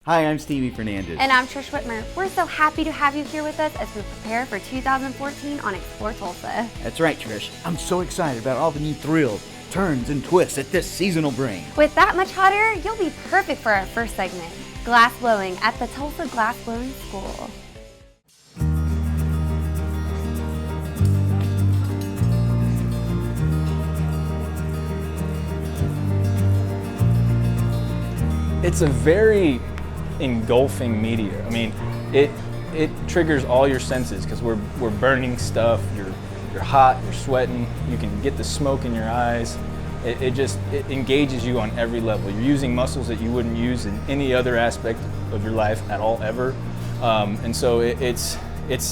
Hi, I'm Stevie Fernandez. And I'm Trish Whitmer. We're so happy to have you here with us as we prepare for 2014 on Explore Tulsa. That's right, Trish. I'm so excited about all the new thrills, turns, and twists that this season will bring. With that much hotter, you'll be perfect for our first segment, glass blowing at the Tulsa Glassblowing School. It's a very engulfing media. I mean, it triggers all your senses because we're burning stuff. You're hot. You're sweating. You can get the smoke in your eyes. It engages you on every level. You're using muscles that you wouldn't use in any other aspect of your life at all ever. And so it's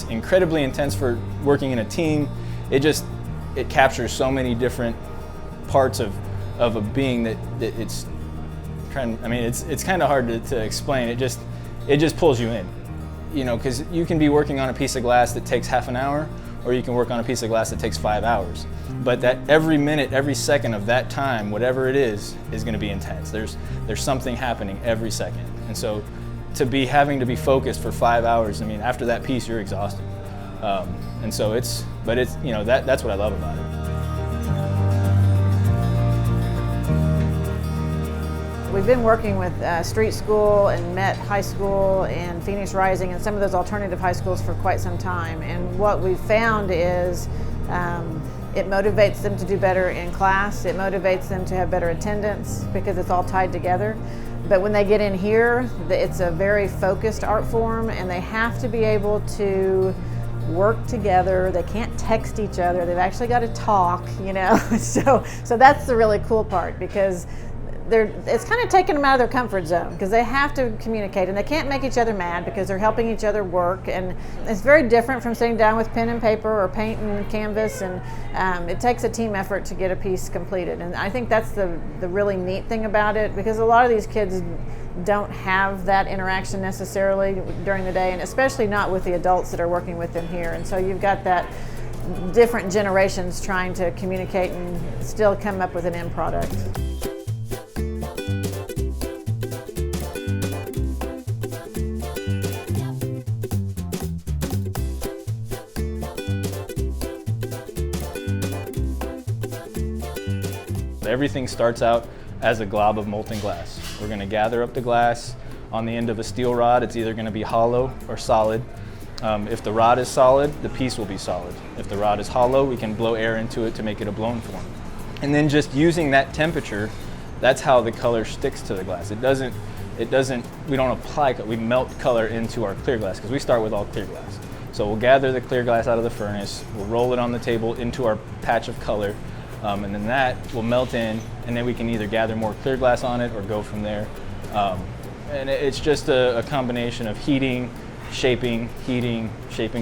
incredibly intense for working in a team. It captures so many different parts of a being that it's. I mean, it's kind of hard to explain. It just pulls you in, you know, because you can be working on a piece of glass that takes half an hour, or you can work on a piece of glass that takes 5 hours. But that every minute, every second of that time, whatever it is going to be intense. There's something happening every second, and so having to be focused for 5 hours. I mean, after that piece, you're exhausted, and so it's you know that's what I love about it. We've been working with Street School and Met High School and Phoenix Rising and some of those alternative high schools for quite some time. And what we've found is it motivates them to do better in class. It motivates them to have better attendance because it's all tied together. But when they get in here, it's a very focused art form, and they have to be able to work together. They can't text each other. They've actually got to talk, you know. So that's the really cool part, because it's kind of taking them out of their comfort zone because they have to communicate, and they can't make each other mad because they're helping each other work. And it's very different from sitting down with pen and paper or paint and canvas, and it takes a team effort to get a piece completed. And I think that's the really neat thing about it, because a lot of these kids don't have that interaction necessarily during the day, and especially not with the adults that are working with them here. And so you've got that different generations trying to communicate and still come up with an end product. Everything starts out as a glob of molten glass. We're going to gather up the glass on the end of a steel rod. It's either going to be hollow or solid. If the rod is solid, the piece will be solid. If the rod is hollow, we can blow air into it to make it a blown form. And then just using that temperature, that's how the color sticks to the glass. We don't apply, we melt color into our clear glass because we start with all clear glass. So we'll gather the clear glass out of the furnace, we'll roll it on the table into our patch of color, and then that will melt in, and then we can either gather more clear glass on it or go from there. And it's just a combination of heating, shaping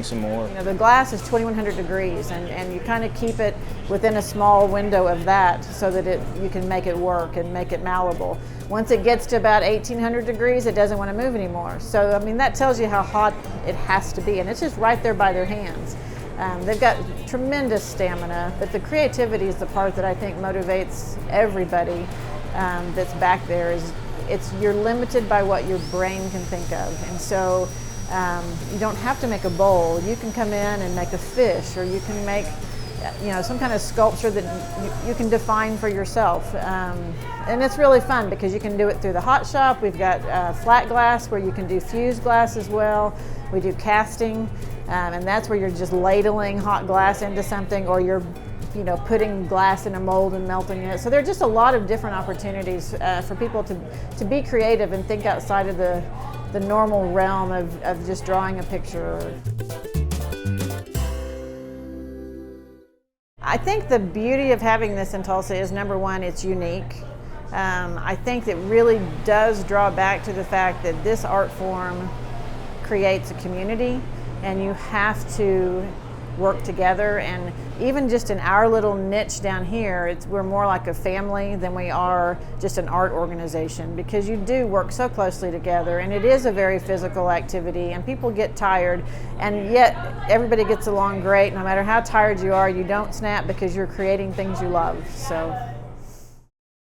some more. You know, the glass is 2100 degrees, and you kind of keep it within a small window of that so that you can make it work and make it malleable. Once it gets to about 1800 degrees, it doesn't want to move anymore. So, I mean, that tells you how hot it has to be, and it's just right there by their hands. They've got tremendous stamina, but the creativity is the part that I think motivates everybody that's back there. You're limited by what your brain can think of, and so you don't have to make a bowl. You can come in and make a fish, or you can make, you know, some kind of sculpture that you can define for yourself. And it's really fun because you can do it through the hot shop. We've got flat glass where you can do fused glass as well. We do casting, and that's where you're just ladling hot glass into something, or you're putting glass in a mold and melting it. So there are just a lot of different opportunities for people to be creative and think outside of the normal realm of just drawing a picture. I think the beauty of having this in Tulsa is, number one, it's unique. I think it really does draw back to the fact that this art form creates a community, and you have to work together. And even just in our little niche down here, we're more like a family than we are just an art organization, because you do work so closely together, and it is a very physical activity, and people get tired, and yet everybody gets along great. No matter how tired you are, you don't snap because you're creating things you love. So